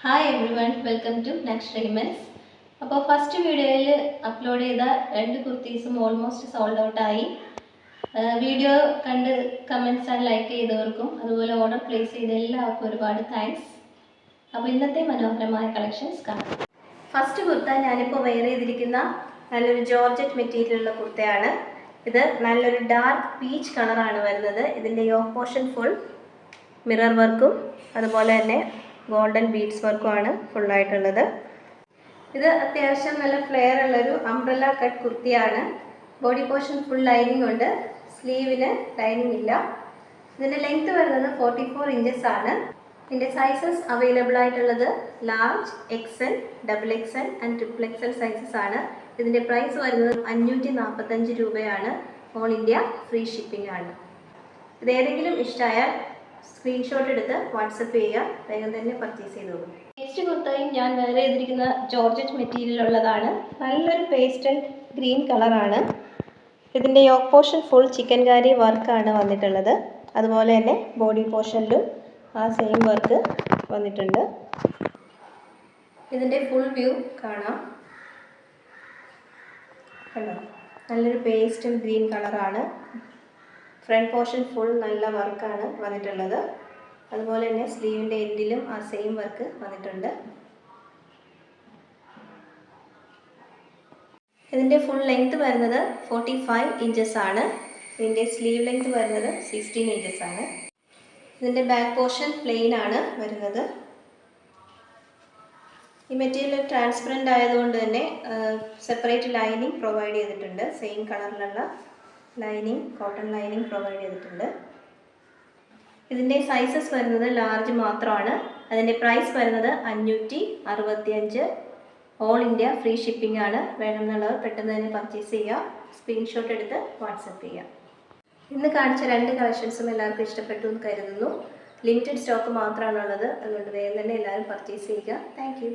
Hi everyone, welcome to next റീമെൻസ്. അപ്പോൾ first വീഡിയോയിൽ അപ്ലോഡ് ചെയ്ത 2 കുർത്തീസും ഓൾമോസ്റ്റ് സോൾഡ് ഔട്ടായി. വീഡിയോ കണ്ട് കമൻറ്റ്സ് ആൻഡ് ലൈക്ക് ചെയ്തവർക്കും അതുപോലെ ഓർഡർ പ്ലേസ് ചെയ്ത എല്ലാവർക്കും ഒരുപാട് താങ്ക്സ്. അപ്പോൾ ഇന്നത്തെ മനോഹരമായ കളക്ഷൻസ് കാണാം. ഫസ്റ്റ് കുർത്ത ഞാനിപ്പോൾ വെയർ ചെയ്തിരിക്കുന്ന നല്ലൊരു ജോർജറ്റ് മെറ്റീരിയലുള്ള കുർത്തയാണ്. ഇത് നല്ലൊരു ഡാർക്ക് പീച്ച് കളറാണ് വരുന്നത്. ഇതിൻ്റെ യോക്ക് പോർഷൻ ഫുൾ മിറർ വർക്കും അതുപോലെ തന്നെ ഗോൾഡൻ ബീഡ്സ് വർക്കുമാണ് ഫുള്ളായിട്ടുള്ളത്. ഇത് അത്യാവശ്യം നല്ല ഫ്ലെയർ ഉള്ളൊരു അംബ്രല്ല കട്ട് കുർത്തിയാണ്. ബോഡി പോർഷൻ ഫുൾ ലൈനിങ് ഉണ്ട്, സ്ലീവിന് ലൈനിങ് ഇല്ല. ഇതിൻ്റെ ലെങ്ത് വരുന്നത് 44 ഇഞ്ചസ് ആണ്. ഇതിൻ്റെ സൈസസ് അവൈലബിൾ ആയിട്ടുള്ളത് large, XL, XXL and XXL sizes ആണ്. ഇതിൻ്റെ പ്രൈസ് വരുന്നത് 545 രൂപയാണ്. ഓൾ ഇന്ത്യ ഫ്രീ ഷിപ്പിംഗ് ആണ്. ഇതേതെങ്കിലും ഇഷ്ടമായാൽ സ്ക്രീൻഷോട്ട് എടുത്ത് വാട്സപ്പ് ചെയ്യുക, വേഗം തന്നെ പർച്ചേസ് ചെയ്തോളൂ. നെക്സ്റ്റ് കുർത്തയും ഞാൻ വെയർ ചെയ്തിരിക്കുന്ന ജോർജറ്റ് മെറ്റീരിയൽ ഉള്ളതാണ്. നല്ലൊരു പേസ്റ്റൽ ഗ്രീൻ കളറാണ്. ഇതിൻ്റെ യോക്ക് പോർഷൻ ഫുൾ ചിക്കൻകാരി വർക്കാണ് വന്നിട്ടുള്ളത്. അതുപോലെ തന്നെ ബോഡി പോർഷനിലും ആ സെയിം വർക്ക് വന്നിട്ടുണ്ട്. ഇതിൻ്റെ ഫുൾ വ്യൂ കാണാം. കണ്ടോ, നല്ലൊരു പേസ്റ്റൽ ഗ്രീൻ കളറാണ്. ഫ്രണ്ട് പോർഷൻ ഫുൾ നല്ല വർക്കാണ് വന്നിട്ടുള്ളത്. അതുപോലെ തന്നെ സ്ലീവിൻ്റെ എൻഡിലും ആ സെയിം വർക്ക് വന്നിട്ടുണ്ട്. ഇതിൻ്റെ ഫുൾ ലെങ്ത് വരുന്നത് 45 ഇഞ്ചസ് ആണ്. ഇതിൻ്റെ സ്ലീവ് ലെങ്ത് വരുന്നത് 16 ഇഞ്ചസ് ആണ്. ഇതിൻ്റെ ബാക്ക് പോർഷൻ പ്ലെയിൻ ആണ് വരുന്നത്. ഈ മെറ്റീരിയൽ ട്രാൻസ്പെറൻ്റ് ആയതുകൊണ്ട് തന്നെ സെപ്പറേറ്റ് ലൈനിങ് പ്രൊവൈഡ് ചെയ്തിട്ടുണ്ട്. സെയിം കളറിലുള്ള ലൈനിങ്, കോട്ടൺ ലൈനിങ് പ്രൊവൈഡ് ചെയ്തിട്ടുണ്ട്. ഇതിൻ്റെ സൈസസ് വരുന്നത് ലാർജ് മാത്രമാണ്. അതിൻ്റെ പ്രൈസ് വരുന്നത് 565. ഓൾ ഇന്ത്യ ഫ്രീ ഷിപ്പിംഗ് ആണ്. വേണമെന്നുള്ളവർ പെട്ടെന്ന് തന്നെ പർച്ചേസ് ചെയ്യുക, സ്ക്രീൻഷോട്ട് എടുത്ത് വാട്സപ്പ് ചെയ്യുക. ഇന്ന് കാണിച്ച 2 കളക്ഷൻസും എല്ലാവർക്കും ഇഷ്ടപ്പെട്ടു എന്ന് കരുതുന്നു. ലിമിറ്റഡ് സ്റ്റോക്ക് മാത്രമാണുള്ളത്, അതുകൊണ്ട് വേഗം തന്നെ എല്ലാവരും പർച്ചേസ് ചെയ്യുക. താങ്ക്